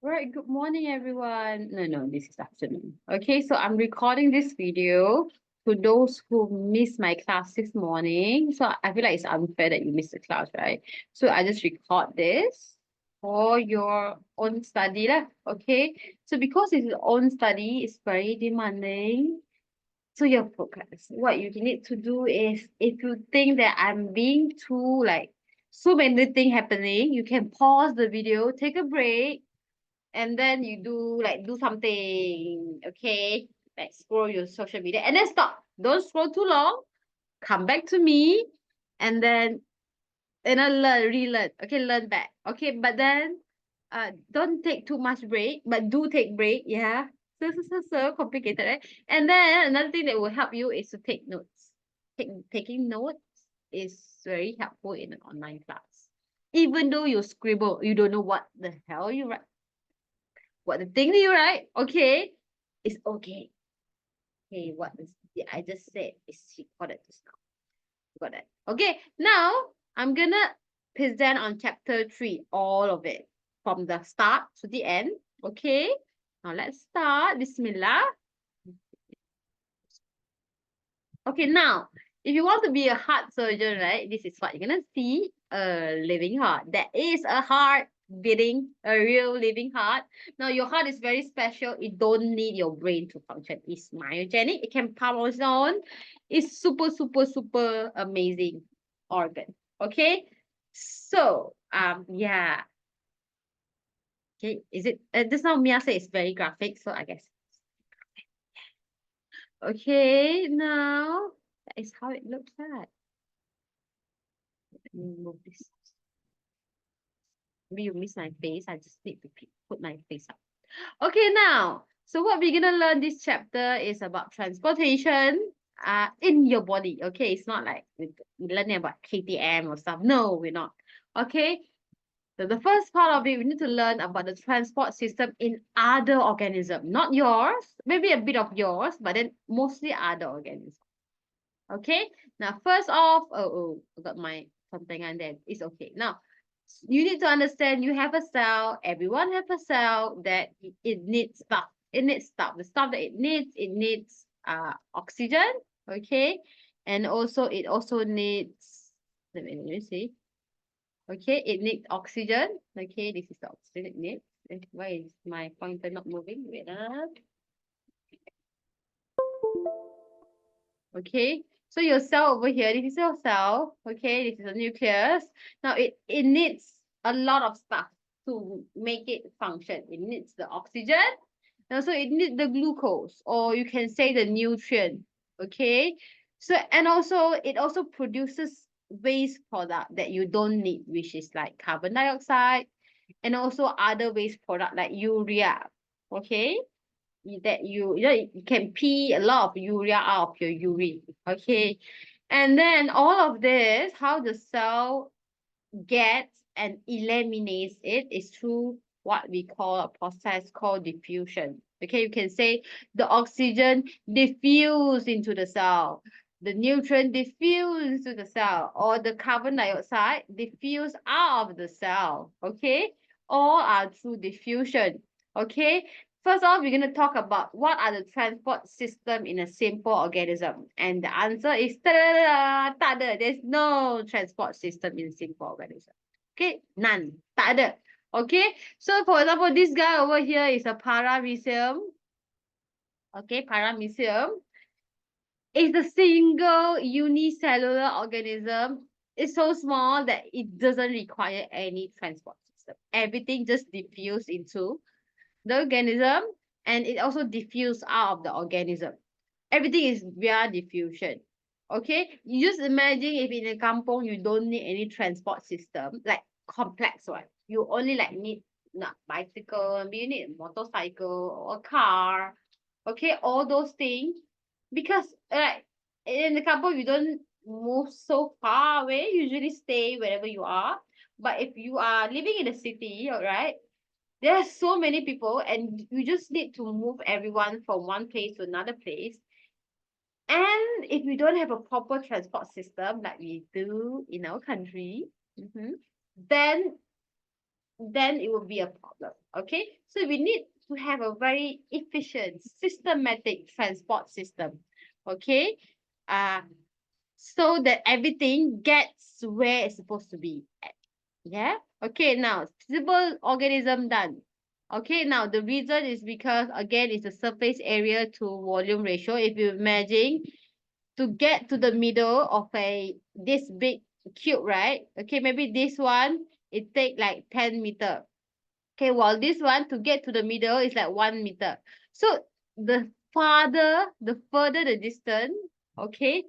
Right, good morning, everyone. No, this is afternoon. Okay, so I'm recording this video to those who missed my class this morning. So I feel like it's unfair that you missed the class, right? So I just record this for your own study lah. Okay, so because it's your own study, it's very demanding. So your focus. What you need to do is, if you think that I'm being too like so many things happening, you can pause the video, take a break, and then you do something, okay? Like scroll your social media and then stop. Don't scroll too long. Come back to me, and then relearn. Okay, learn back. Okay, but then don't take too much break, but do take break. Yeah. So complicated, right? And then another thing that will help you is to take notes. Taking notes is very helpful in an online class. Even though you scribble, you don't know what the hell you write, what the thing that you write, okay, it's okay. Okay, what is I just said is recorded just now. Got that. Okay, now I'm gonna present on chapter 3, all of it, from the start to the end. Okay, now let's start. Bismillah. Okay, now, if you want to be a heart surgeon, right, this is what you're gonna see, a living heart. That is a heart beating, a real living heart. Now, your heart is very special. It don't need your brain to function. It's myogenic. It can pump on its own. It's super amazing organ. Okay, so yeah. Okay, is it? Just now Mia said it's very graphic, so I guess. Okay, now that is how it looks like. Let me move this. Maybe you miss my face. I just need to put my face up. Okay, now, so what we're gonna learn this chapter is about transportation in your body. Okay, it's not like we're learning about KTM or stuff. No, we're not. Okay, so the first part of it, we need to learn about the transport system in other organisms, not yours, maybe a bit of yours, but then mostly other organisms. Okay, now first off, I got my something and then it's okay. Now, you need to understand you have a cell, everyone have a cell that it needs stuff. It needs stuff. The stuff that it needs oxygen, okay? And also it also needs, let me see. Okay, it needs oxygen. Okay, this is the oxygen it needs. Why is my pointer not moving? Wait. Okay, so your cell over here, this is your cell. Okay, this is a nucleus. Now it needs a lot of stuff to make it function. It needs the oxygen, and also it needs the glucose, or you can say the nutrient. Okay, so and also it also produces waste product that you don't need, which is like carbon dioxide, and also other waste product like urea. Okay, that you can pee a lot of urea out of your urine. Okay, and then all of this, how the cell gets and eliminates it is through what we call a process called diffusion. Okay, you can say the oxygen diffuse into the cell, the nutrient diffuse into the cell, or the carbon dioxide diffuse out of the cell. Okay, all are through diffusion. Okay, first off, we're going to talk about what are the transport system in a simple organism. And the answer is ta-da-da-da, tak ada. There's no transport system in simple organism. Okay, none. Tak ada. Okay, so for example, this guy over here is a paramecium. Okay, paramecium is a single unicellular organism. It's so small that it doesn't require any transport system. Everything just diffuse into the organism, and it also diffuse out of the organism. Everything is via diffusion. Okay, you just imagine if in a kampong you don't need any transport system, like complex one. You only like need not bicycle, maybe you need a motorcycle or a car. Okay, all those things. Because like in the kampong you don't move so far away, you usually stay wherever you are. But if you are living in a city, all right, there are so many people and you just need to move everyone from one place to another place. And if we don't have a proper transport system like we do in our country, then then it will be a problem. Okay, so we need to have a very efficient, systematic transport system. Okay, so that everything gets where it's supposed to be at. Yeah. Okay, now visible organism done. Okay, now the reason is because again it's the surface area to volume ratio. If you imagine to get to the middle of this big cube, right? Okay, maybe this one it take like 10 meter. Okay, while this one to get to the middle is like 1 meter. So the further the distance, okay,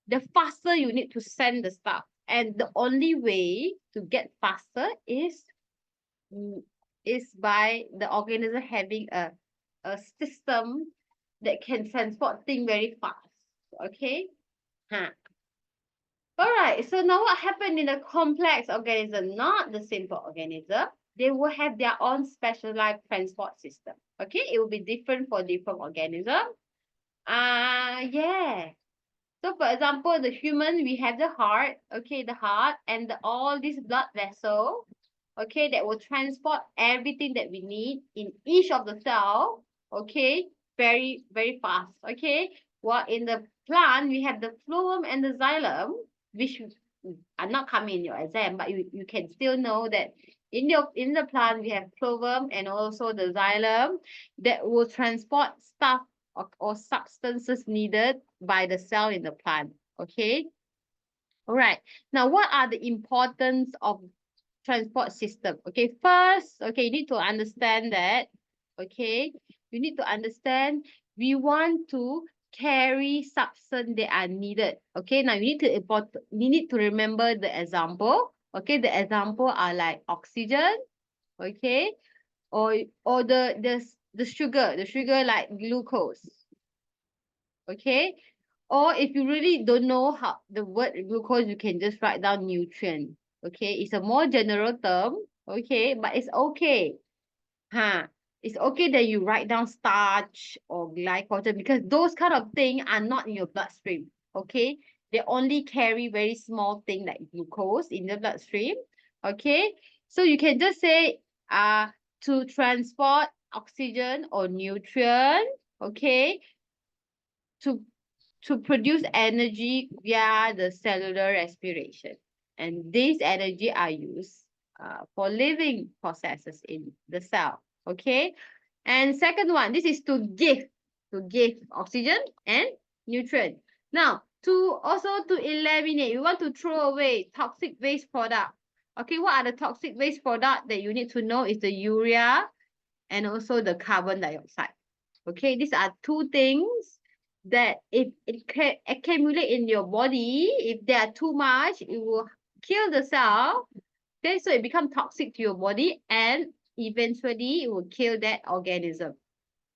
the faster you need to send the stuff. And the only way to get faster is by the organism having a system that can transport things very fast. Okay. Huh. All right. So now what happened in a complex organism, not the simple organism? They will have their own specialized transport system. Okay. It will be different for different organisms. Yeah. So for example, the human, we have the heart, okay, the heart and all these blood vessels, okay, that will transport everything that we need in each of the cell, okay, very, very fast, okay. While in the plant, we have the phloem and the xylem, which are not coming in your exam, but you can still know that in the plant, we have phloem and also the xylem that will transport stuff or substances needed by the cell in the plant. Okay. All right. Now, what are the importance of transport system? Okay. First, okay, you need to understand that. Okay. You need to understand we want to carry substance that are needed. Okay. Now, you need to remember the example. Okay. The example are like oxygen. Okay. Or the sugar like glucose. Okay. Or if you really don't know how the word glucose, you can just write down nutrient. Okay. It's a more general term. Okay. But it's okay. Huh. It's okay that you write down starch or glycogen because those kind of things are not in your bloodstream. Okay. They only carry very small thing like glucose in the bloodstream. Okay. So you can just say to transport oxygen or nutrient. Okay. To to produce energy via the cellular respiration. And these energy are used for living processes in the cell. Okay. And second one, this is to give oxygen and nutrient. Now, to eliminate, we want to throw away toxic waste product. Okay, what are the toxic waste product that you need to know is the urea and also the carbon dioxide. Okay, these are two things that if it can accumulate in your body, if they are too much, it will kill the cell. Okay, so it becomes toxic to your body and eventually it will kill that organism.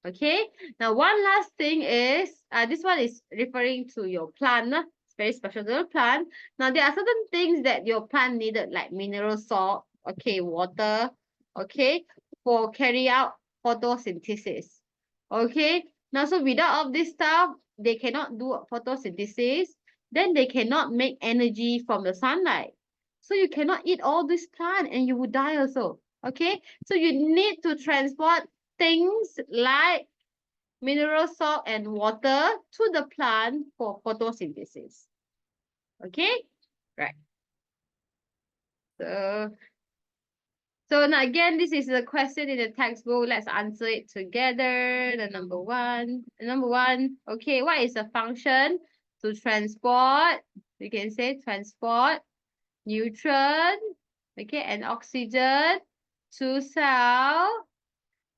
Okay, now one last thing is, this one is referring to your plant. It's very special to the plant. Now there are certain things that your plant needed like mineral salt, okay, water, okay, for carry out photosynthesis. Okay, now so without all this stuff, they cannot do photosynthesis, then they cannot make energy from the sunlight. So you cannot eat all this plant and you will die also. Okay, so you need to transport things like mineral salt and water to the plant for photosynthesis. Okay, right. So now again, this is the question in the textbook. Let's answer it together. The number one, okay, what is the function to transport? You can say transport nutrient, okay, and oxygen to cell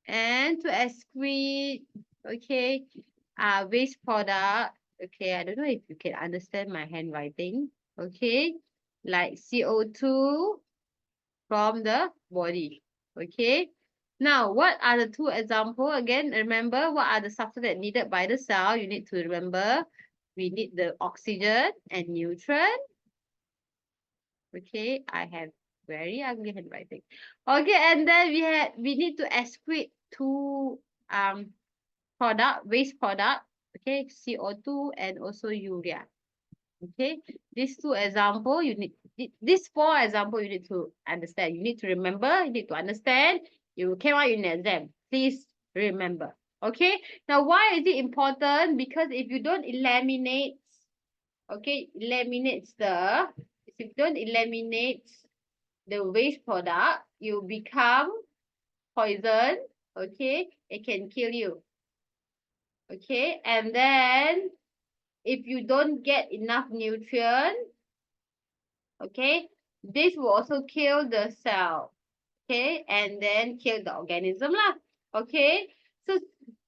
and to excrete, okay, waste product. Okay, I don't know if you can understand my handwriting. Okay, like CO2 from the body. Okay. Now, what are the two examples? Again, remember what are the substances needed by the cell? You need to remember we need the oxygen and nutrient. Okay, I have very ugly handwriting. Okay, and then we need to excrete two waste product. Okay, CO2 and also urea. Okay, these two example you need This 4 example you need to understand. You need to remember. You need to understand. You came out in exam. Please remember. Okay. Now, why is it important? Because if you don't eliminate, okay, if you don't eliminate the waste product, you become poison. Okay, it can kill you. Okay, and then if you don't get enough nutrient, okay, this will also kill the cell. Okay, and then kill the organism lah. Okay, so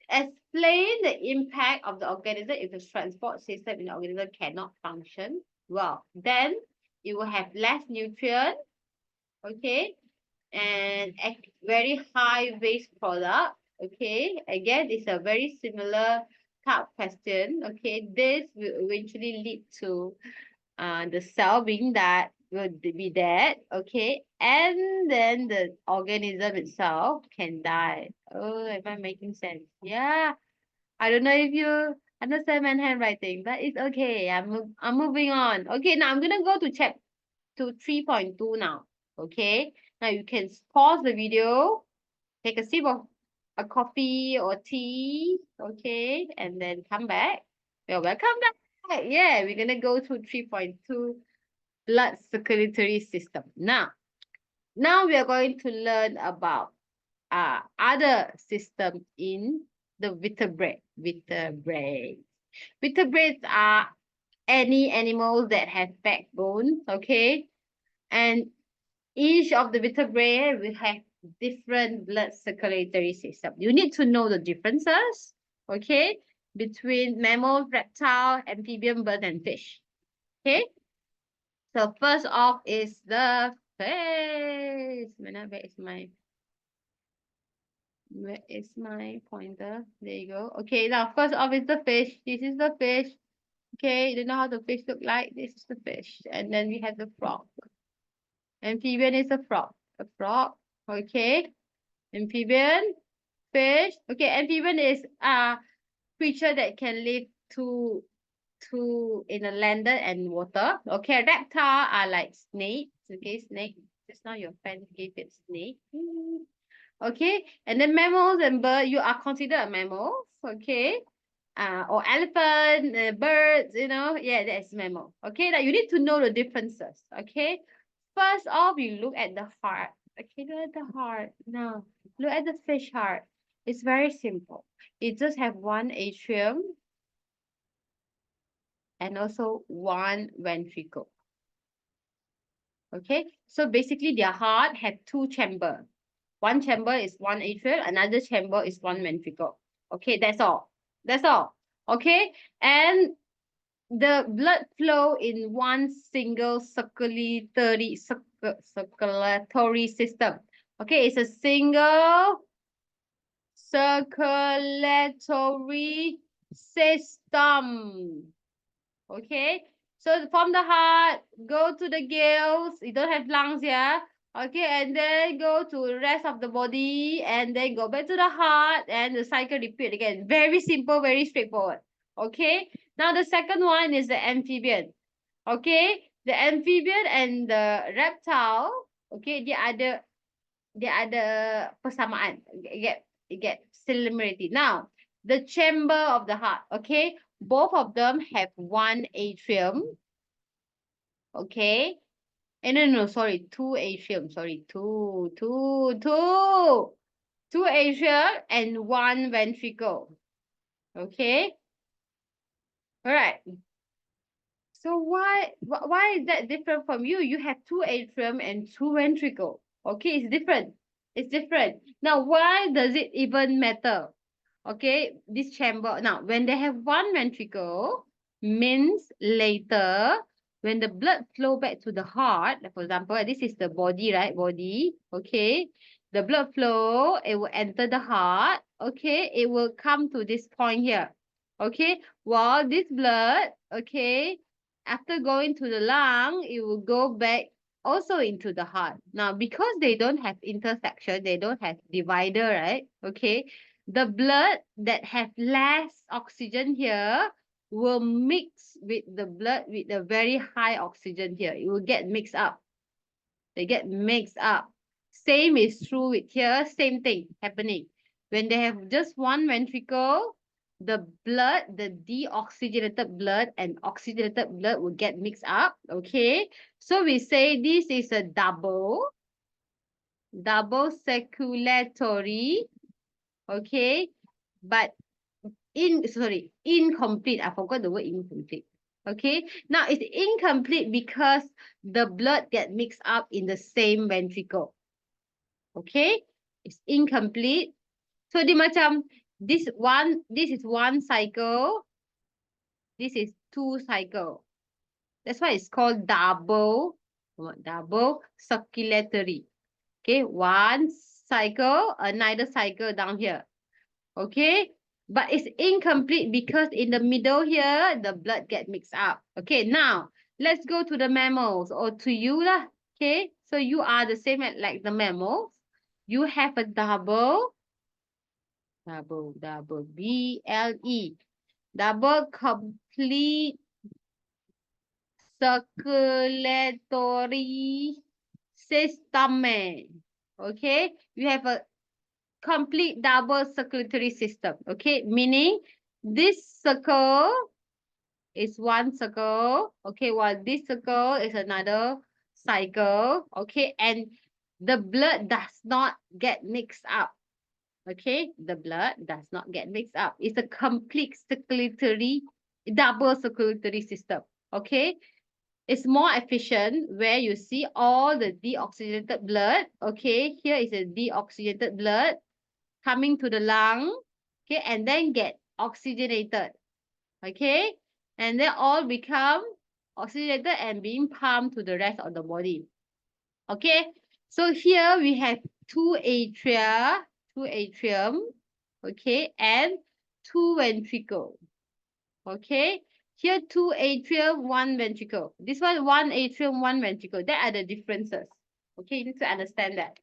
explain the impact of the organism if the transport system in the organism cannot function well. Then it will have less nutrient. Okay, and very high waste product. Okay, again, it's a very similar type question. Okay, this will eventually lead to the cell being that will be dead. Okay, and then the organism itself can die. Oh, am I making sense? Yeah, I don't know if you understand my handwriting, but it's okay. I'm moving on. Okay, now I'm gonna go to chapter 3.2 now. Okay, now you can pause the video, take a sip of a coffee or tea, okay, and then come back. You're welcome back. Yeah, we're gonna go to 3.2 blood circulatory system. Now we are going to learn about other system in the vertebrate. Vertebrates are any animals that have backbone, okay, and each of the vertebrae will have different blood circulatory system. You need to know the differences, okay, between mammal, reptile, amphibian, bird, and fish. Okay. So first off is the fish. Where is my pointer? There you go. Okay, now first off is the fish. This is the fish. Okay, you know how the fish look like? This is the fish. And then we have the frog. Amphibian is a frog. A frog. Okay. Amphibian, fish. Okay, amphibian is a creature that can live in a land and water. Okay, reptile are like snakes. Okay, snake. Just now your friend gave it snake. Okay, and then mammals and birds, you are considered a mammal. Okay. Or elephant, birds, you know, yeah, that's mammal. Okay, now you need to know the differences. Okay, first off, you look at the heart. Okay, look at the heart. Now, look at the fish heart. It's very simple. It just have one atrium and also one ventricle. Okay, so basically their heart have two chambers. One chamber is one atrium, another chamber is one ventricle. Okay, that's all. That's all. Okay, and the blood flow in one single circulatory system. Okay, it's a single circulatory system. Okay, so from the heart, go to the gills. You don't have lungs here. Okay, and then go to the rest of the body, and then go back to the heart, and the cycle repeat again. Very simple, very straightforward. Okay, now the second one is the amphibian. Okay, the amphibian and the reptile. Okay, they are the persamaan. Get similarity. Now, the chamber of the heart. Okay, both of them have one atrium. Okay. No, sorry, two atrium. Sorry, two atrium and one ventricle. Okay. All right. So why is that different from you? You have two atrium and two ventricle. Okay, it's different. It's different. Now, why does it even matter? Okay, this chamber. Now, when they have one ventricle, means later, when the blood flow back to the heart, for example, this is the body, right? Body, okay. The blood flow, it will enter the heart, okay. It will come to this point here, okay. While this blood, okay, after going to the lung, it will go back also into the heart. Now, because they don't have intersection, they don't have divider, right? Okay, the blood that have less oxygen here will mix with the blood with a very high oxygen here. It will get mixed up. They get mixed up. Same is true with here, same thing happening. When they have just one ventricle, the blood, the deoxygenated blood and oxygenated blood will get mixed up. Okay. So we say this is a double circulatory. Okay. But incomplete. I forgot the word incomplete. Okay. Now it's incomplete because the blood get mixed up in the same ventricle. Okay. It's incomplete. So dia macam this is one cycle. This is two cycle. That's why it's called double circulatory. Okay, one cycle, another cycle down here. Okay, but it's incomplete because in the middle here, the blood get mixed up. Okay, now let's go to the mammals or to you lah. Okay, so you are the same like the mammals. You have a double, B-L-E, double complete circulatory system. Okay, you have a complete double circulatory system. Okay, meaning this circle is one circle. Okay, while this circle is another cycle. Okay, and the blood does not get mixed up. Okay, the blood does not get mixed up. It's a complete double circulatory system. Okay, it's more efficient where you see all the deoxygenated blood. Okay, here is a deoxygenated blood coming to the lung. Okay, and then get oxygenated. Okay, and then all become oxygenated and being pumped to the rest of the body. Okay, so here we have two atrium, okay, and two ventricle. Okay, here two atrium, one ventricle. This one atrium, one ventricle. That are the differences. Okay, you need to understand that.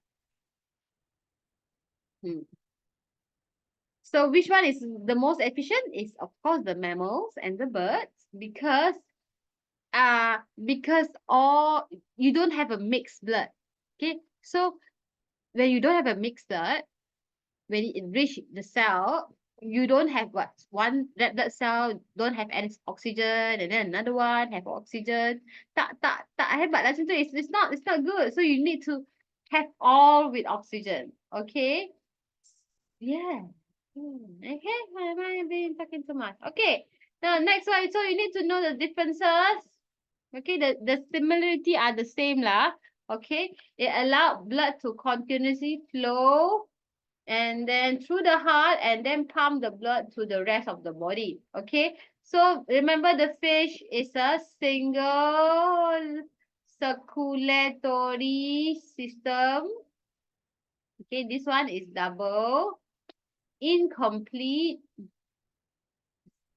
So which one is the most efficient? Is of course the mammals and the birds because all you don't have a mixed blood. Okay, so when you don't have a mixed blood, when it reach the cell, you don't have what? One red blood cell don't have any oxygen, and then another one have oxygen. Tak hebat lah macam tu. It's not good. So you need to have all with oxygen. Okay. Yeah. Okay. Why am I been talking so much? Okay. Now next one. So you need to know the differences. Okay. The similarity are the same lah. Okay. It allows blood to continuously flow and then through the heart and then pump the blood to the rest of the body. Okay. So remember the fish is a single circulatory system. Okay. This one is double incomplete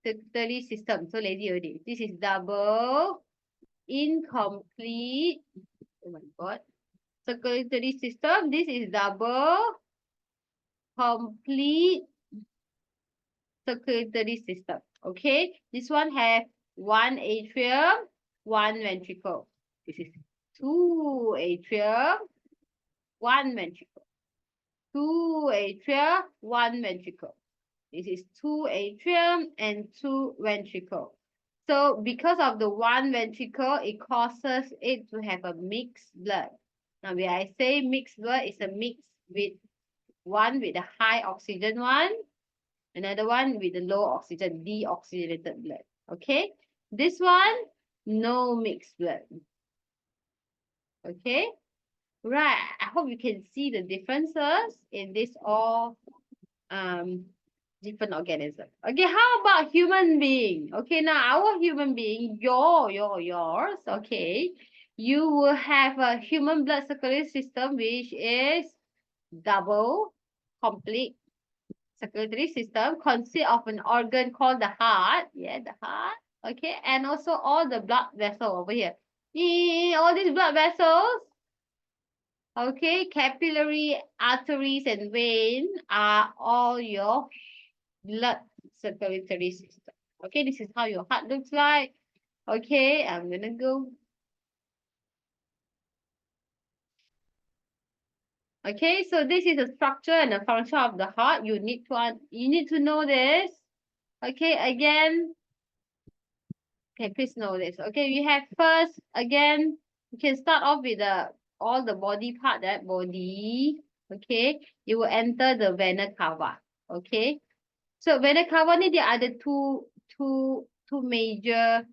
circulatory system. So lazy already. This is double incomplete. Oh my God. Circulatory system. This is double complete circulatory system. Okay, this one have one atrium, one ventricle. This is two atrium, one ventricle. Two atrium, one ventricle. This is two atrium and two ventricle. So because of the one ventricle, it causes it to have a mixed blood. Now when I say mixed blood, it's a mix with one with a high oxygen one, another one with the low oxygen, deoxygenated blood. Okay. This one, no mixed blood. Okay. Right. I hope you can see the differences in this all different organisms. Okay. How about human being? Okay. Now our human being, yours. Okay. You will have a human blood circulatory system, which is double complete circulatory system, consists of an organ called the heart. Yeah, the heart. Okay, and also all the blood vessels over here. All these blood vessels, okay, capillary arteries and veins are all your blood circulatory system. Okay, this is how your heart looks like. Okay, I'm gonna go. Okay, so this is the structure and the function of the heart. You need to know this. Okay, again. Okay, please know this. Okay, we have first, again, you can start off with all the body part, that body. Okay, you will enter the vena cava. Okay, so vena cava ni dia ada two major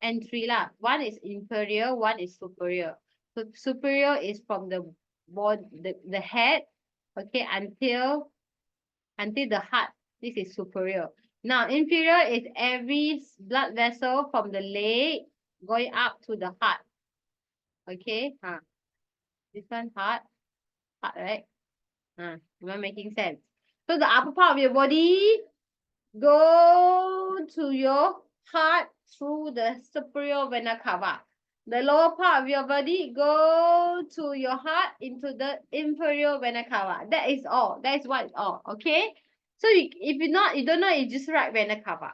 entry lah. One is inferior, one is superior. So superior is from the the head, okay, until the heart. This is superior. Now inferior is every blood vessel from the leg going up to the heart. Okay, this one heart, right? Am I making sense? So the upper part of your body go to your heart through the superior vena cava. The lower part of your body go to your heart into the inferior vena cava. That is all. That is what it's all. Okay. So if you don't know, you just write vena cava.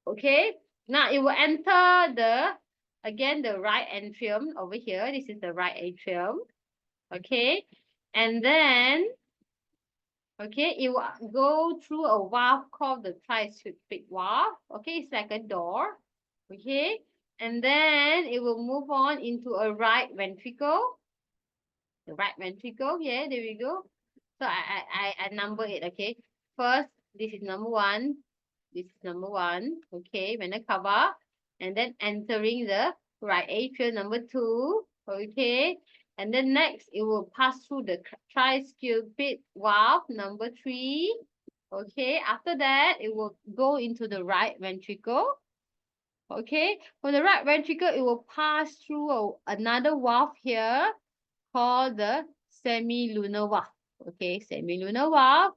Okay. Now it will enter the right atrium over here. This is the right atrium. Okay. And then okay, it will go through a valve called the tricuspid valve. Okay, it's like a door. Okay, and then it will move on into a right ventricle. The right ventricle. Yeah, there we go. So I number it. Okay, first this is number one. This is number one. Okay, vena cava, and then entering the right atrium, number two. Okay, and then next it will pass through the tricuspid valve, number three. Okay, after that it will go into the right ventricle. Okay, for the right ventricle it will pass through another valve here called the semilunar valve. Okay, semilunar valve.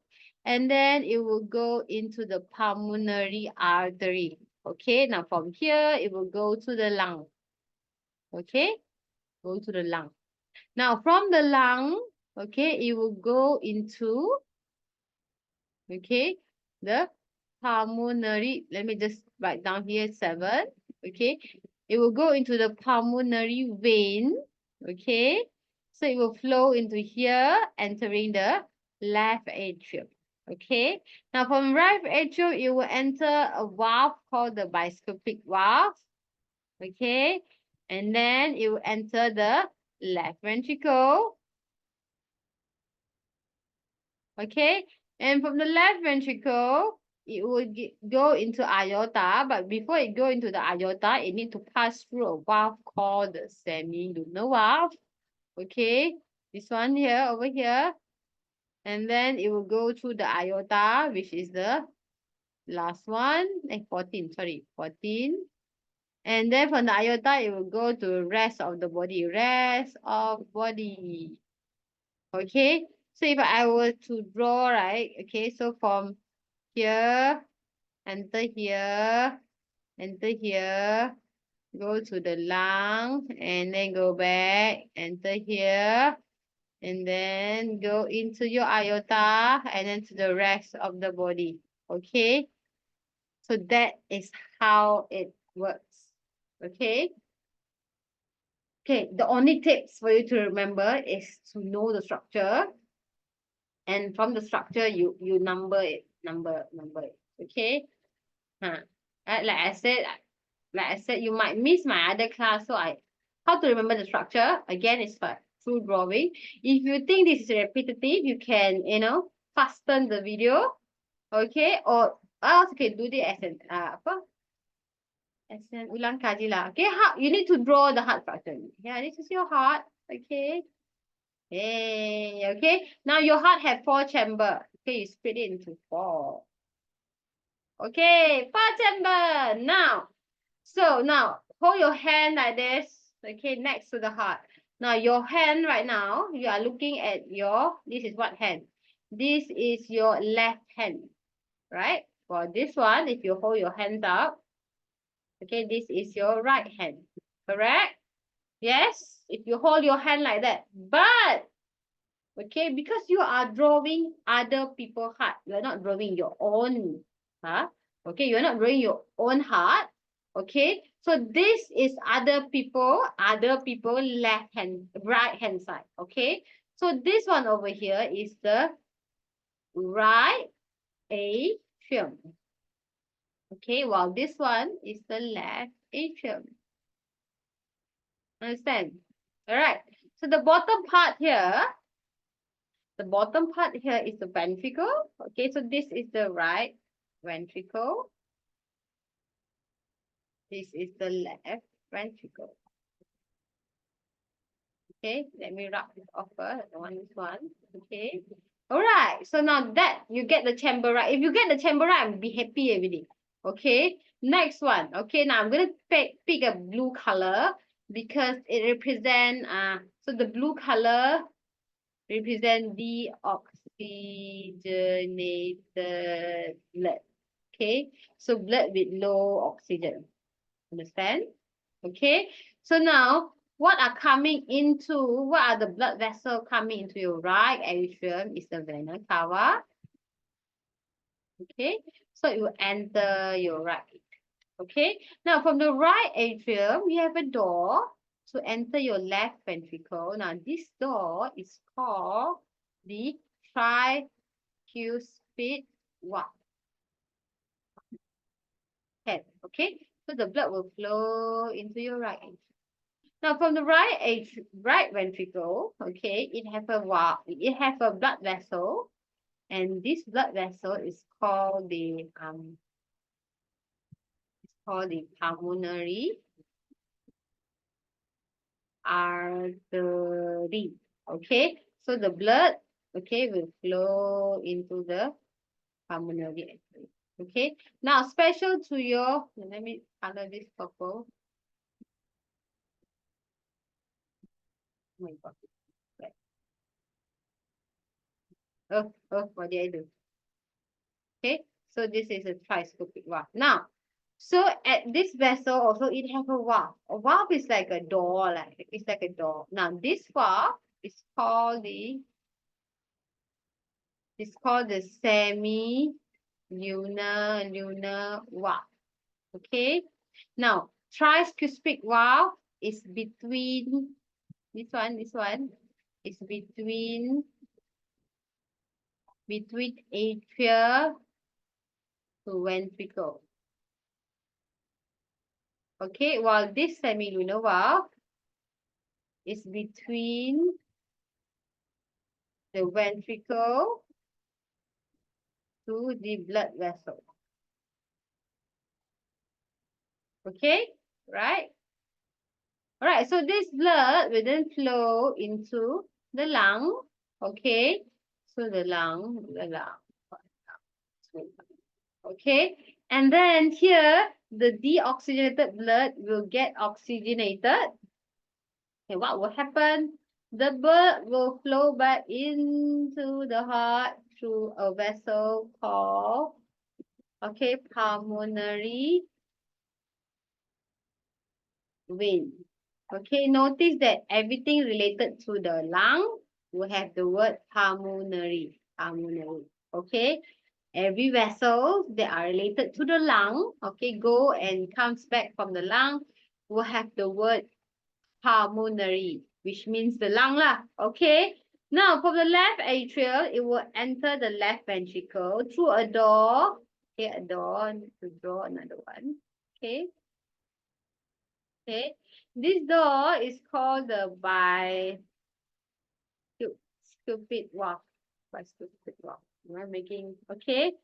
And then it will go into the pulmonary artery. Okay, now from here, it will go to the lung. Okay, go to the lung. Now from the lung, okay, it will go into, okay, the pulmonary, let me just write down here, 7. Okay, it will go into the pulmonary vein. Okay, so it will flow into here, entering the left atrium. Okay, now from right atrium, it will enter a valve called the bicuspid valve. Okay, and then it will enter the left ventricle. Okay, and from the left ventricle, it will go into aorta, but before it go into the aorta, it need to pass through a valve called the semilunar valve. Okay, this one here, over here. And then it will go through the aorta, which is the last one, 14, sorry, 14. And then from the aorta, it will go to rest of the body, rest of body. Okay, so if I were to draw, right, okay, so from here, enter here, go to the lung, and then go back, enter here, and then go into your aorta, and then to the rest of the body. Okay, so that is how it works. Okay. Okay, the only tips for you to remember is to know the structure, and from the structure you number it, number it. Okay. Like I said, you might miss my other class. So how to remember the structure again is through drawing. If you think this is repetitive, you can fasten the video. Okay, or else you can do the as an ulang kaji lah. Okay, you need to draw the heart structure. Yeah, this is your heart. Okay. Hey, okay. Now your heart have 4 chamber. Okay, you split it into 4. Okay, 4 chamber. Now, hold your hand like this. Okay, next to the heart. Now your hand right now, you are looking at this is what hand? This is your left hand, right? For this one, if you hold your hands up, okay, this is your right hand, correct? Yes, if you hold your hand like that. But, okay, because you are drawing other people's heart, you are not drawing your own. Okay, you're not drawing your own heart. Okay, so this is other people right hand side. Okay, so this one over here is the right atrium. Okay, while this one is the left atrium. Understand? All right. So the bottom part here is the ventricle. Okay, so this is the right ventricle. This is the left ventricle. Okay, let me rub this off first. This one. Okay. All right. So now that you get the chamber right. If you get the chamber right, I'll be happy every day. Okay. Next one. Okay. Now I'm gonna pick a blue color because it represent so the blue color represent deoxygenated blood. Okay. So blood with low oxygen. Understand? Okay. So now what are the blood vessels coming into your right atrium is the vena cava. Okay, so it will enter your right. Okay, now from the right atrium, we have a door to enter your left ventricle. Now this door is called the tricuspid valve. Okay, so the blood will flow into your right atrium. Now, from the right ventricle, okay, it have a blood vessel, and this blood vessel is called the pulmonary artery. Okay, so the blood, okay, will flow into the pulmonary artery. Okay, now special to your, let me color this purple. Oh my God. Oh, what did I do? Okay, so this is a tricuspid valve. Now, so at this vessel also it have a valve. A valve is like a door, it's like a door. Now this valve is called the semi-lunar valve. Okay. Now tricuspid valve is between this one is between atria to ventricle. Okay, while this semi-lunar valve is between the ventricle to the blood vessel. Okay, right? All right, so this blood will then flow into the lung. Okay, so the lung. Okay, and then here the deoxygenated blood will get oxygenated. Okay, what will happen? The blood will flow back into the heart through a vessel called, okay, pulmonary vein. Okay, notice that everything related to the lung will have the word pulmonary. Okay, every vessel that are related to the lung, okay, go and comes back from the lung will have the word pulmonary, which means the lung lah. Okay, now from the left atrium, it will enter the left ventricle through a door. Okay, a door. To draw another one. Okay. Okay, this door is called the bicuspid valve. Bicuspid valve. I'm making, okay.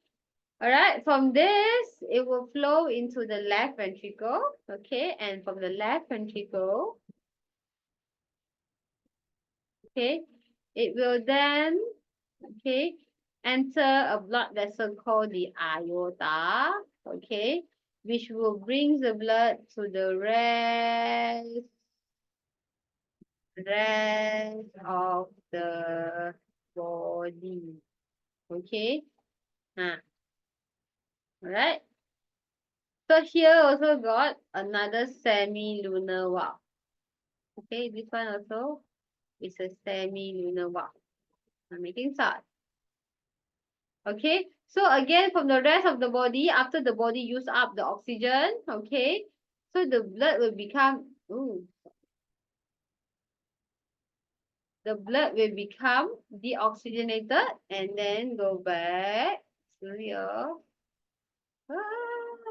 All right, from this, it will flow into the left ventricle. Okay, and from the left ventricle, okay, it will then, okay, enter a blood vessel called the aorta. Okay, which will bring the blood to the rest of the body. Okay. All right. So here also got another semi-lunar valve. Okay, this one also is a semi-lunar valve. I'm making sense. Okay, so again, from the rest of the body, after the body use up the oxygen, okay, so the blood will become, the blood will become deoxygenated and then go back to your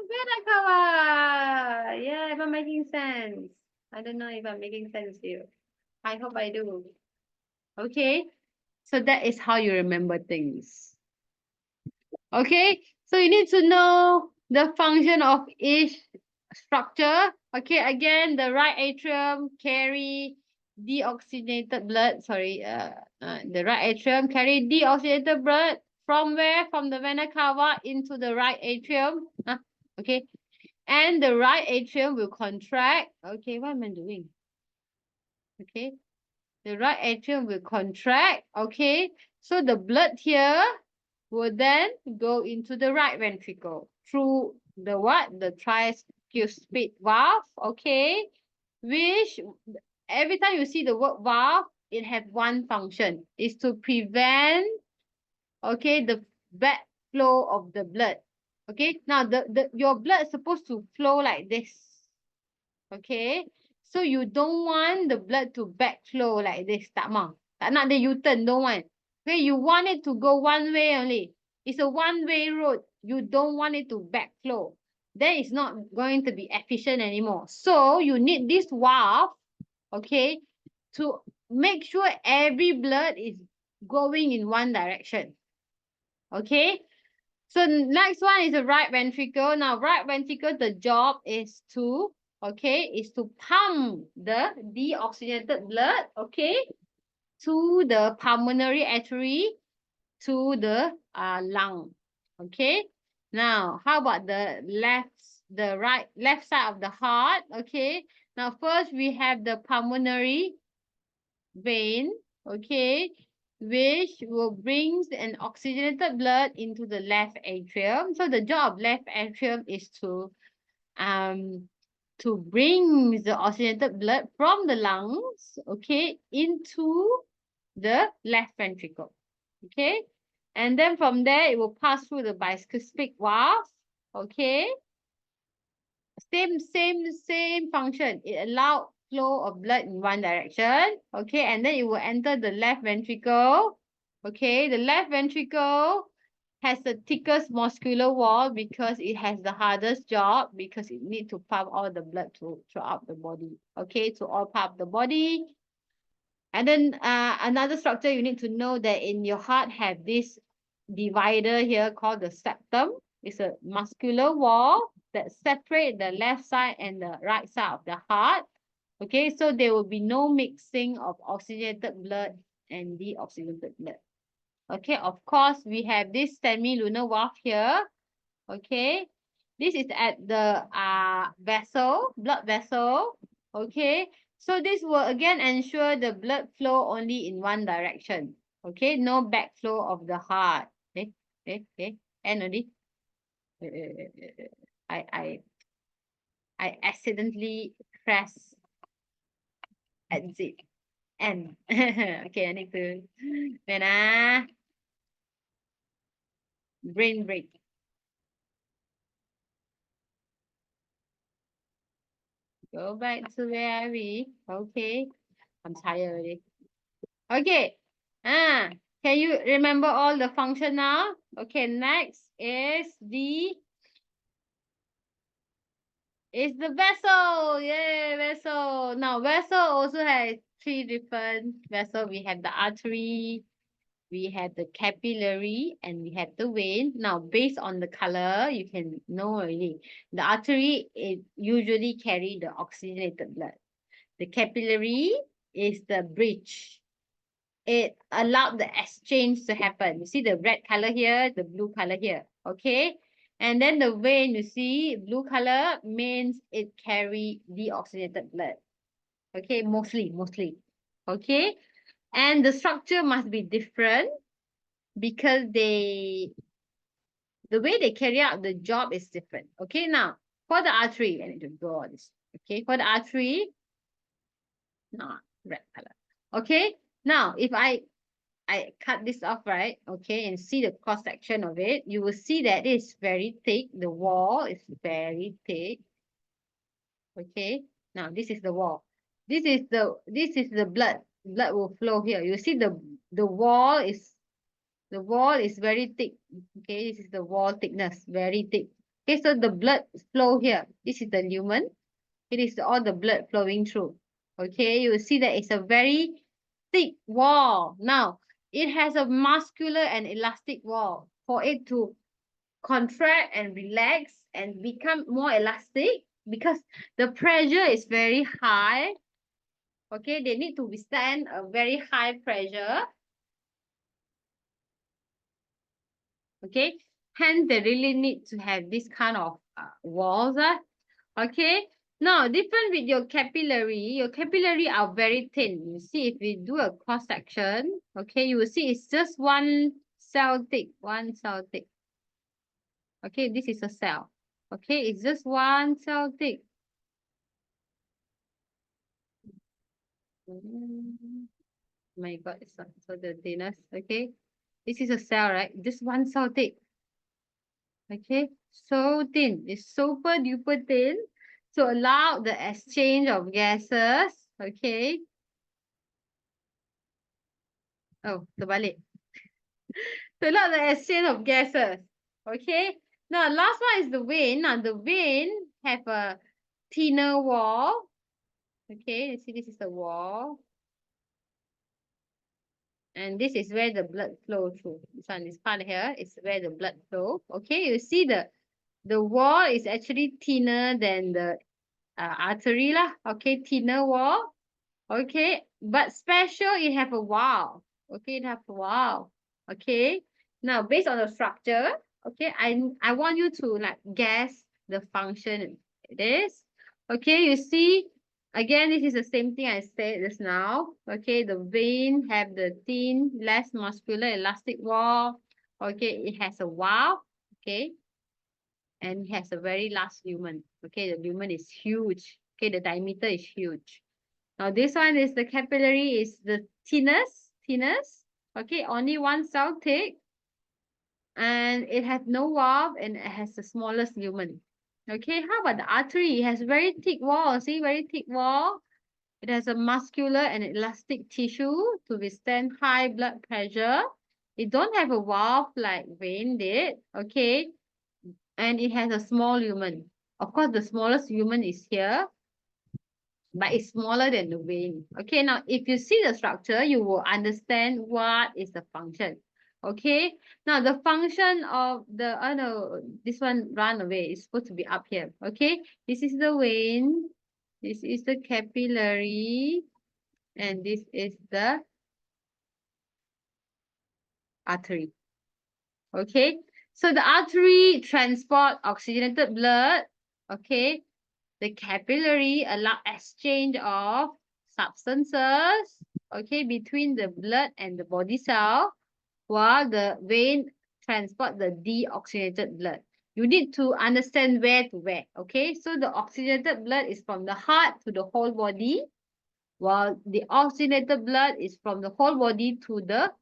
Venakawa. Yeah, am I making sense? I don't know if I'm making sense here. I hope I do. Okay, so that is how you remember things. Okay, so you need to know the function of each structure. Okay, again, the right atrium carry deoxygenated blood. Sorry, the right atrium carry deoxygenated blood from where? From the vena cava into the right atrium. Okay, and the right atrium will contract. Okay, what am I doing? Okay, the right atrium will contract. Okay, so the blood here will then go into the right ventricle through the what? The tricuspid valve, okay? Which every time you see the word valve, it have one function, is to prevent, okay, the backflow of the blood. Okay, now your blood is supposed to flow like this. Okay, so you don't want the blood to backflow like this, tak mau. Tak nak dia U-turn, don't want. Okay, you want it to go one way only. It's a one-way road. You don't want it to backflow. Then it's not going to be efficient anymore. So you need this valve, okay, to make sure every blood is going in one direction. Okay, so next one is the right ventricle. Now, right ventricle, the job is to, okay, is to pump the deoxygenated blood, okay, to the pulmonary artery, to the lung, okay. Now, how about the left side of the heart, okay. Now, first we have the pulmonary vein, okay, which will bring an oxygenated blood into the left atrium. So the job of left atrium is to bring the oxygenated blood from the lungs, okay, into the left ventricle, okay, and then from there it will pass through the bicuspid valve, okay. Same function. It allows flow of blood in one direction, okay, and then it will enter the left ventricle, okay. The left ventricle has the thickest muscular wall because it has the hardest job because it needs to pump all the blood throughout the body, okay, to all part of the body. And then another structure you need to know that in your heart have this divider here called the septum. It's a muscular wall that separate the left side and the right side of the heart. Okay, so there will be no mixing of oxygenated blood and deoxygenated blood. Okay, of course, we have this semilunar valve here. Okay, this is at the blood vessel. Okay, so this will again ensure the blood flow only in one direction. Okay, no backflow of the heart. Okay, and already. I accidentally press exit and okay, I need to brain break. Go back to where are we? Okay, I'm tired already. Okay, can you remember all the function now? Okay, next is the vessel. Yay, vessel. Now, vessel also has 3 different vessels. We have the artery, we have the capillary, and we have the vein. Now, based on the color, you can know already. The artery, it usually carry the oxygenated blood. The capillary is the bridge. It allowed the exchange to happen. You see the red color here, the blue color here, okay? And then the vein, you see, blue color means it carry deoxygenated blood. Okay, mostly, okay? And the structure must be different because the way they carry out the job is different. Okay, now, for the artery, I need to draw this. Okay, for the artery, not red color. Okay, now, if I I cut this off, right? Okay, and see the cross section of it, you will see that it's very thick. The wall is very thick. Okay, now this is the wall. This is the blood. Blood will flow here. You see the wall is very thick. Okay, this is the wall thickness, very thick. Okay, so the blood flow here. This is the lumen. It is all the blood flowing through. Okay, you will see that it's a very thick wall. Now, it has a muscular and elastic wall. For it to contract and relax and become more elastic, because the pressure is very high. Okay, they need to withstand a very high pressure. Okay, hence they really need to have this kind of walls. Okay, now different with your capillary are very thin. You see, if we do a cross section, okay, you will see it's just one cell thick. Okay, this is a cell. Okay, it's just one cell thick. My God, it's so the thinness. Okay, this is a cell, right? Just one cell thick. Okay, so thin. It's super duper thin. So allow the exchange of gases. Okay. Oh, terbalik. So allow the exchange of gases. Okay. Now last one is the vein. Now the vein have a thinner wall. Okay, you see this is the wall. And this is where the blood flow through. This one, this part here is where the blood flow. Okay, you see the wall is actually thinner than the artery lah. Okay, thinner wall. Okay, but special, it have a valve. Okay, it have a valve. Okay, now based on the structure, okay, I want you to like guess the function it is. Okay, you see, again, this is the same thing I said just now. Okay, the vein have the thin, less muscular, elastic wall. Okay, it has a valve. Okay, and it has a very large lumen. Okay, the lumen is huge. Okay, the diameter is huge. Now this one is the capillary is the thinnest. Okay, only one cell thick. And it has no valve and it has the smallest lumen. Okay, how about the artery? It has very thick wall. See, very thick wall. It has a muscular and elastic tissue to withstand high blood pressure. It don't have a valve like vein did. Okay, and it has a small lumen. Of course, the smallest lumen is here, but it's smaller than the vein. Okay, now if you see the structure, you will understand what is the function. Okay, now the function of the, oh no, this one run away. It's supposed to be up here. Okay, this is the vein, this is the capillary, and this is the artery. Okay, so the artery transport oxygenated blood. Okay, the capillary allow exchange of substances, okay, between the blood and the body cell, while the vein transport the deoxygenated blood. You need to understand where to where, okay? So the oxygenated blood is from the heart to the whole body, while the oxygenated blood is from the whole body to the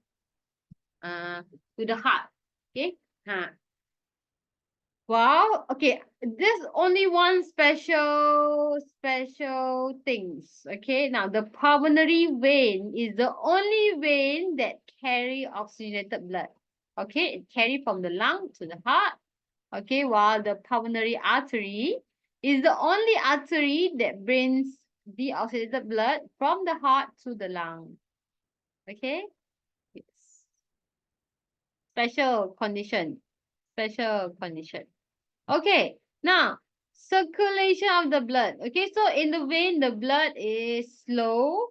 heart, okay? Wow, okay, there's only one special things. Okay, now the pulmonary vein is the only vein that carry oxygenated blood. Okay, it carry from the lung to the heart. Okay, while the pulmonary artery is the only artery that brings deoxygenated blood from the heart to the lung. Okay, yes. Special condition. Okay, now circulation of the blood. Okay, so in the vein, the blood is slow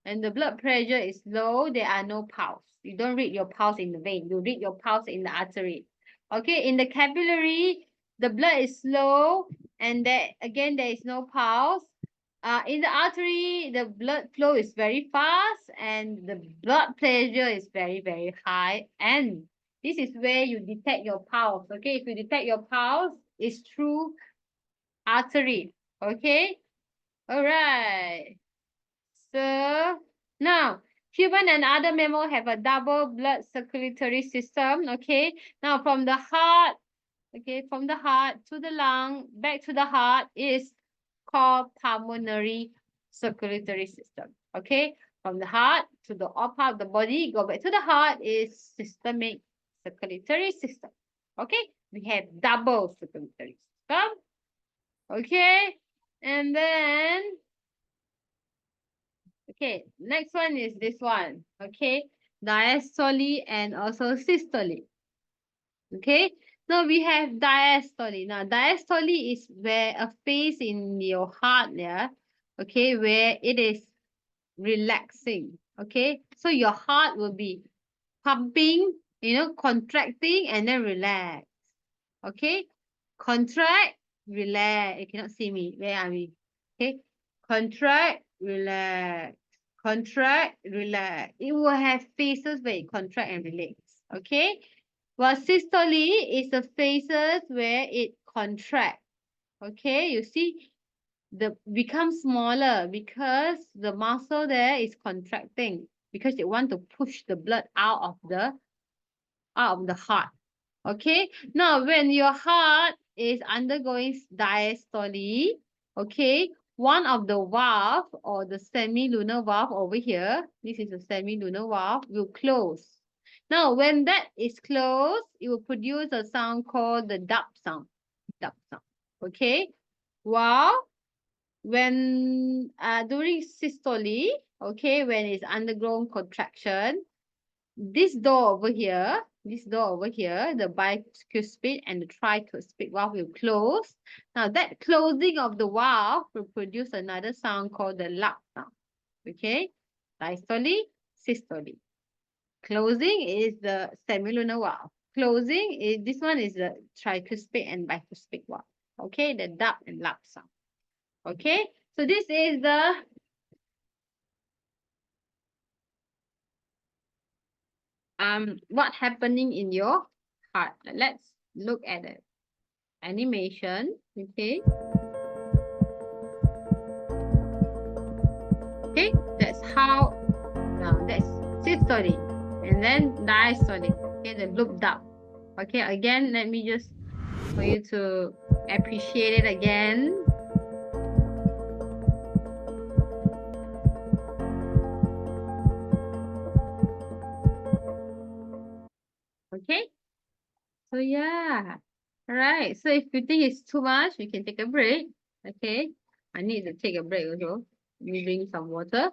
and the blood pressure is low. There are no pulse. You don't read your pulse in the vein. You read your pulse in the artery. Okay, in the capillary, the blood is slow and there is no pulse. In the artery, the blood flow is very fast and the blood pressure is very, very high. And this is where you detect your pulse. Okay, if you detect your pulse, it's through artery. Okay, all right. So now Human and other mammals have a double blood circulatory system. Okay, now from the heart, okay, from the heart to the lung, back to the heart is called pulmonary circulatory system. Okay, from the heart to the all part of the body, go back to the heart is systemic circulatory system. Okay, we have double circulatory system. Okay, and then, okay, next one is this one. Okay, diastole and also systole. Okay, now we have diastole. Now, diastole is where a phase in your heart, yeah, okay, where it is relaxing. Okay, so your heart will be pumping, contracting and then relax. Okay, contract, relax. You cannot see me. Where are we? Okay, contract, relax. Contract, relax. It will have phases where it contract and relax. Okay, while systole is the phases where it contract. Okay, you see, the become smaller because the muscle there is contracting because it want to push the blood out of the heart. Okay, now when your heart is undergoing diastole, okay, one of the valve or the semilunar valve over here, this is a semilunar valve, will close. Now, when that is closed, it will produce a sound called the dub sound. Dub sound. Okay, while when during systole, okay, when it's undergoing contraction, this door over here, the bicuspid and the tricuspid valve will close. Now that closing of the valve will produce another sound called the lap sound. Okay, diastole, systole. Closing is the semilunar valve. Closing is, this one is the tricuspid and bicuspid valve. Okay, the dub and lap sound. Okay, so this is the what happening in your heart. Let's look at the animation. Okay. Okay, that's how, now that's systole and then diastole. Okay, the loop dub. Okay, again, let me just for you to appreciate it again. Okay, so yeah, all right. So if you think it's too much, you can take a break. Okay, I need to take a break also. Let me drink some water.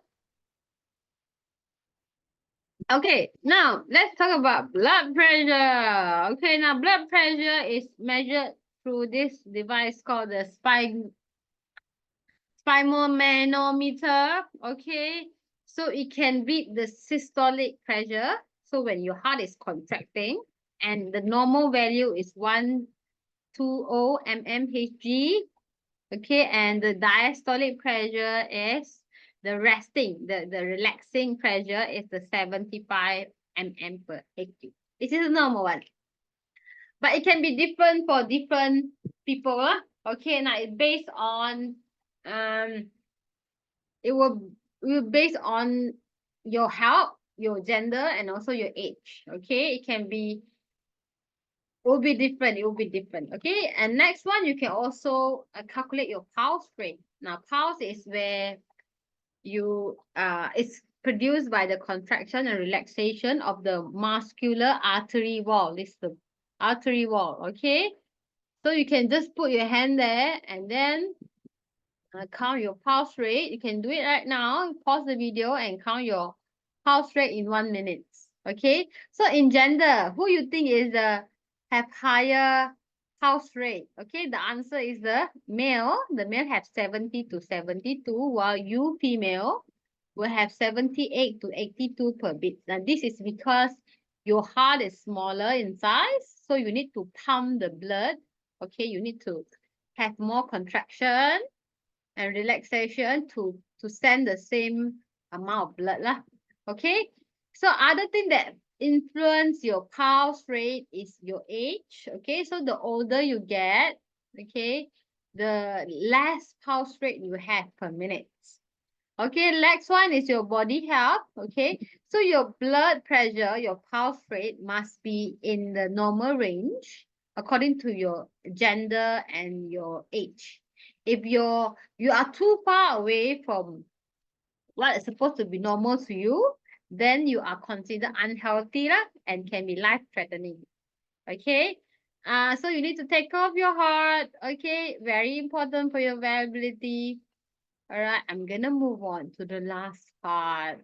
Okay, now let's talk about blood pressure. Okay, now blood pressure is measured through this device called the sphygmomanometer. Okay, so it can read the systolic pressure. So when your heart is contracting and the normal value is 120 mmHg. Okay, and the diastolic pressure is the resting, the relaxing pressure is the 75 mm per Hg. This is a normal one. But it can be different for different people. Okay, now it's based on it will based on your health, your gender, and also your age. Okay, it can be will be different. It will be different. Okay, and next one, you can also calculate your pulse rate. Now, pulse is where you it's produced by the contraction and relaxation of the muscular artery wall. This is the artery wall. Okay, so you can just put your hand there and then count your pulse rate. You can do it right now. Pause the video and count your pulse rate in 1 minute. Okay, so in gender, who you think is the have higher pulse rate? Okay, the answer is the male. The male have 70 to 72, while you female will have 78 to 82 per beat. Now this is because your heart is smaller in size, so you need to pump the blood. Okay, you need to have more contraction and relaxation to send the same amount of blood lah. Okay, so other thing that influence your pulse rate is your age. Okay, so the older you get, okay, the less pulse rate you have per minute. Okay, next one is your body health. Okay, so your blood pressure, your pulse rate must be in the normal range according to your gender and your age. If you are too far away from what is supposed to be normal to you, then you are considered unhealthy lah, and can be life-threatening. Okay, so you need to take care of your heart. Okay, very important for your viability. All right, I'm gonna move on to the last part.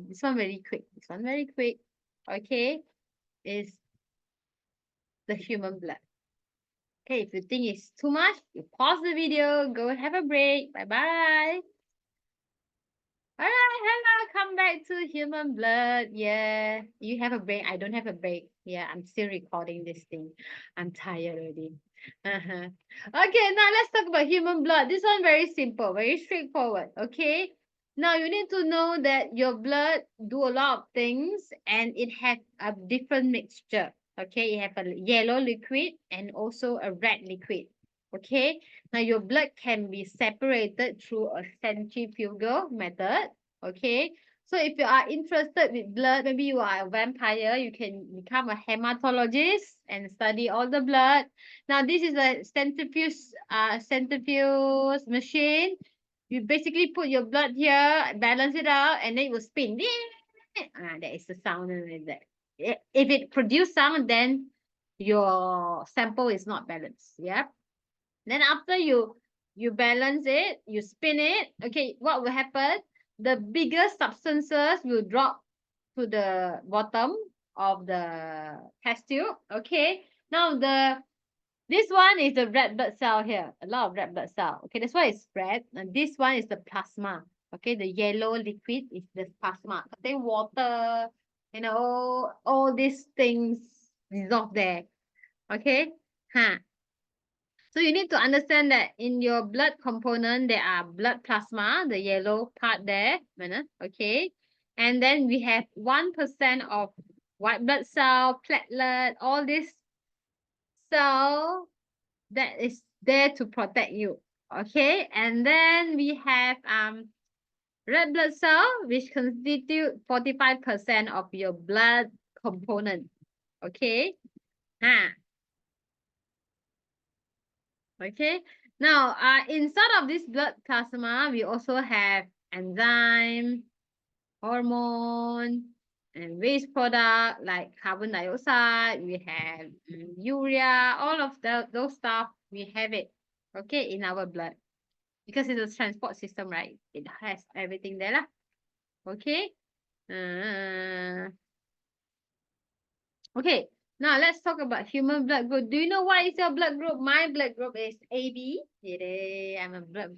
This one very quick. This one very quick. Okay, is the human blood. Okay, if you think it's too much, you pause the video, go have a break. Bye bye. All right, hello, come back to human blood. Yeah, you have a break. I don't have a break. Yeah, I'm still recording this thing. I'm tired already. Okay, now let's talk about human blood. This one very simple, very straightforward. Okay, now you need to know that your blood do a lot of things and it has a different mixture. Okay, you have a yellow liquid and also a red liquid. Okay, now your blood can be separated through a centrifugal method. Okay, so if you are interested with blood, maybe you are a vampire, you can become a hematologist and study all the blood. Now this is a centrifuge machine. You basically put your blood here, balance it out, and then it will spin. That is the sound like that. If it produce sound, then your sample is not balanced. Yeah. Then after you balance it, you spin it. Okay, what will happen? The bigger substances will drop to the bottom of the test tube. Okay. Now this one is the red blood cell here. A lot of red blood cell. Okay, that's why it's red. And this one is the plasma. Okay, the yellow liquid is the plasma. The water, all these things dissolve there. Okay. So you need to understand that in your blood component, there are blood plasma, the yellow part there. Okay. And then we have 1% of white blood cell, platelet, all this cell that is there to protect you. Okay. And then we have red blood cell, which constitute 45% of your blood component. Okay. Okay. Now, inside of this blood plasma, we also have enzyme, hormone, and waste product like carbon dioxide. We have urea, all of those stuff. We have it, okay, in our blood because it's a transport system, right? It has everything there, lah. Okay. Okay. Now let's talk about human blood group. Do you know what is your blood group? My blood group is AB. Yeah, I'm a blood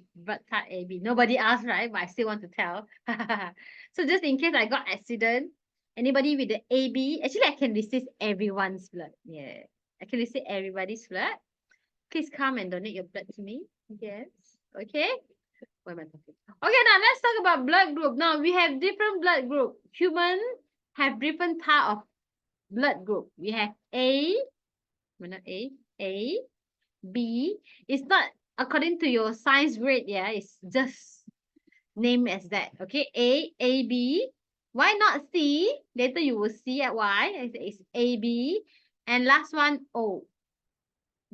type AB. Nobody asked, right? But I still want to tell. So just in case I got accident, anybody with the AB, actually I can receive everyone's blood. Yeah, I can receive everybody's blood. Please come and donate your blood to me. Yes. Okay. What am I talking? Okay, now let's talk about blood group. Now we have different blood group. Human have different type of blood group. We have A, B. It's not according to your science grade, yeah. It's just named as that. Okay, A, B. Why not C? Later you will see at why. It's A, B. And last one, O.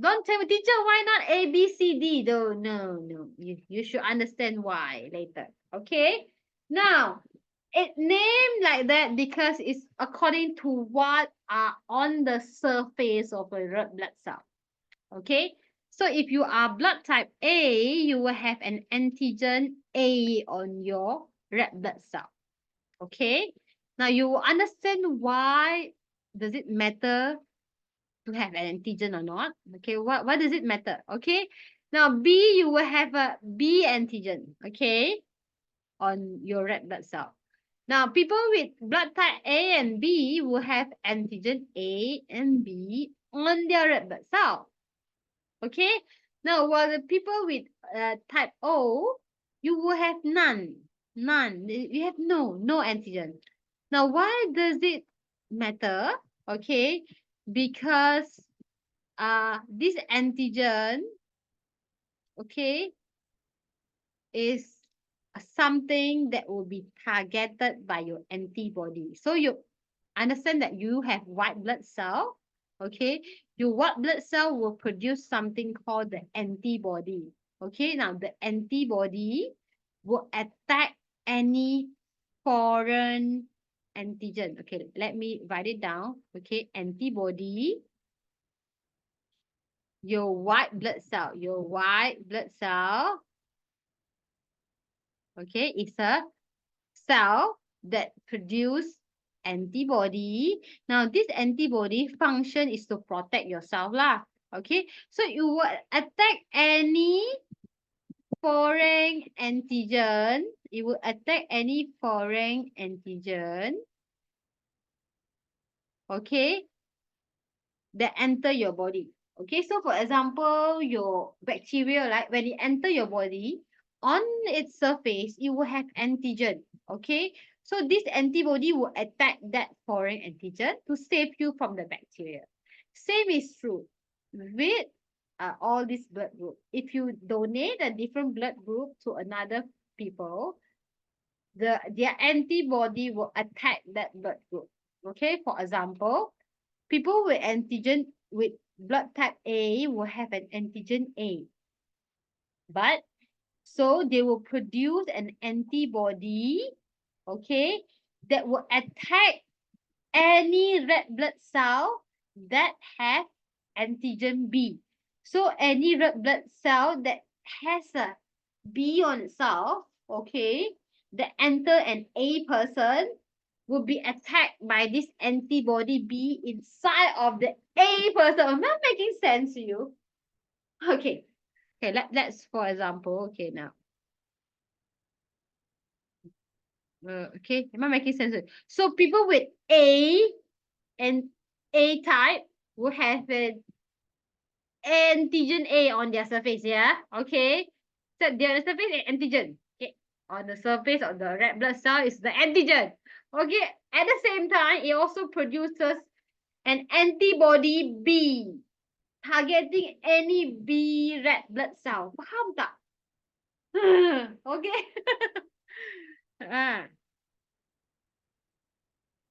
Don't tell me, teacher, why not A, B, C, D? No. You should understand why later. Okay? Now, it named like that because it's according to what are on the surface of a red blood cell. Okay, so if you are blood type A, you will have an antigen A on your red blood cell. Okay, now you will understand why does it matter to have an antigen or not. Okay, why does it matter? Okay, now B, you will have a B antigen, okay, on your red blood cell. Now, people with blood type A and B will have antigen A and B on their red blood cell. Okay? Now, while the people with type O, you will have none. You have no antigen. Now, why does it matter? Okay? Because this antigen, okay, is something that will be targeted by your antibody. So you understand that you have white blood cell, okay? Your white blood cell will produce something called the antibody, okay? Now, the antibody will attack any foreign antigen. Okay, let me write it down. Okay, antibody, your white blood cell, okay, is a cell that produce antibody. Now, this antibody function is to protect yourself lah. Okay, so you will attack any foreign antigen. It will attack any foreign antigen. Okay, that enter your body. Okay, so for example, your bacteria, like when it enter your body, on its surface, it will have antigen. Okay, so this antibody will attack that foreign antigen to save you from the bacteria. Same is true with all these blood group. If you donate a different blood group to another people, their antibody will attack that blood group. Okay, for example, people with antigen with blood type A will have an antigen A. But so they will produce an antibody, okay, that will attack any red blood cell that have antigen B. So any red blood cell that has a B on itself, okay, that enter an A person will be attacked by this antibody B inside of the A person. Am I making sense to you? Okay. Okay, let's for example, okay, now. Okay, am I making sense? So people with A and A type will have an antigen A on their surface, yeah? Okay. So their surface is antigen. Okay. On the surface of the red blood cell is the antigen. Okay. At the same time, it also produces an antibody B targeting any B red blood cell. Faham tak? Okay.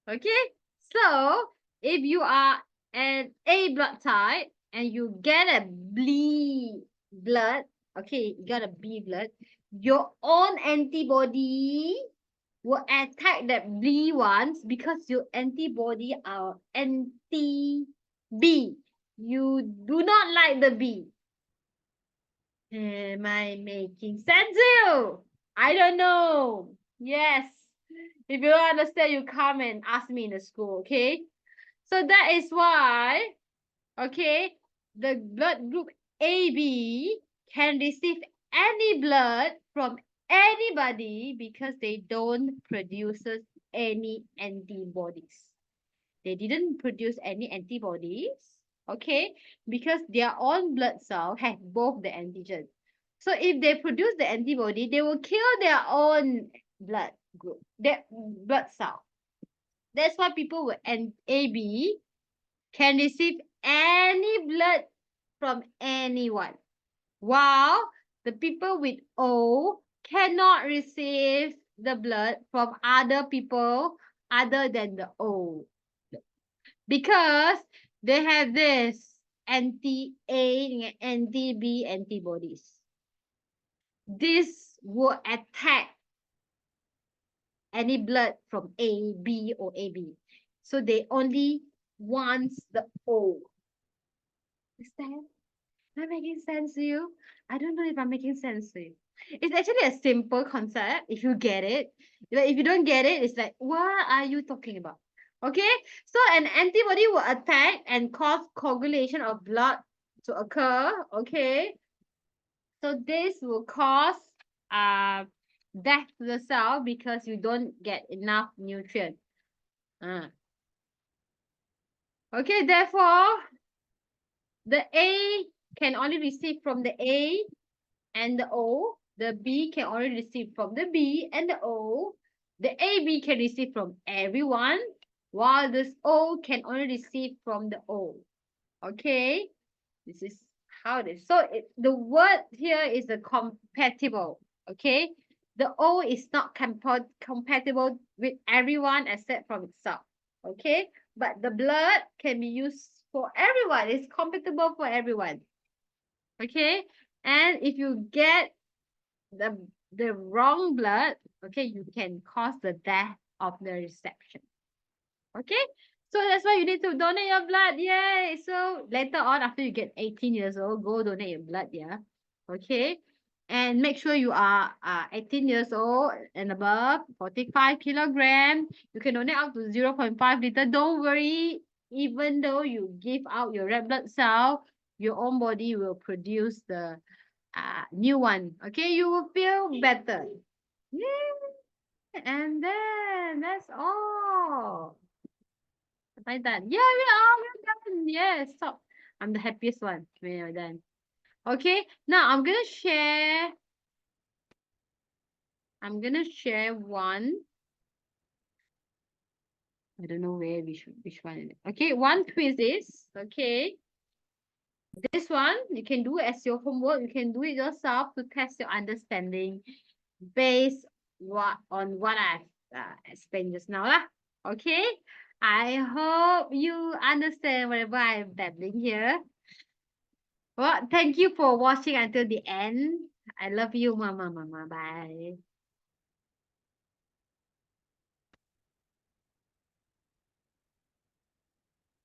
Okay. So if you are an A blood type and you get a B blood, okay, you got a B blood, your own antibody will attack that B ones because your antibody are anti-B. You do not like the B. Am I making sense to you? I don't know. Yes. If you don't understand, you come and ask me in the school, okay? So that is why, okay, the blood group AB can receive any blood from anybody because they don't produce any antibodies. They didn't produce any antibodies, okay, because their own blood cell have both the antigen. So if they produce the antibody, they will kill their own blood group, their blood cell. That's why people with an AB can receive any blood from anyone, while the people with O cannot receive the blood from other people other than the O, because they have this anti-A and anti-B antibodies. This will attack any blood from A, B, or AB. So they only want the O. Understand? Am I making sense to you? I don't know if I'm making sense to you. It's actually a simple concept if you get it. But if you don't get it, it's like, what are you talking about? Okay? So an antibody will attack and cause coagulation of blood to occur. Okay? So this will cause death to the cell because you don't get enough nutrient. Okay, therefore, the A can only receive from the A and the O. The B can only receive from the B and the O. The AB can receive from everyone, while this O can only receive from the O. Okay, this is how it is. So the word here is the compatible. Okay, the O is not compatible with everyone except from itself. Okay, but the blood can be used for everyone. It's compatible for everyone. Okay, and if you get the wrong blood, okay, you can cause the death of the reception. Okay, so that's why you need to donate your blood. Yay! So later on, after you get 18 years old, go donate your blood. Yeah, okay, and make sure you are 18 years old and above, 45 kilogram. You can donate up to 0.5 liter. Don't worry, even though you give out your red blood cell, your own body will produce the new one. Okay, you will feel better. Yeah, and then that's all. Like that. Yeah, we're done. Yes, stop. I'm the happiest one when you're done. Okay, now I'm gonna share one. I don't know which one is it. Okay, one quiz is okay. This one you can do as your homework. You can do it yourself to test your understanding based on what I've explained just now lah. Okay, I hope you understand whatever I'm babbling here. Well, thank you for watching until the end. I love you, Mama. Bye.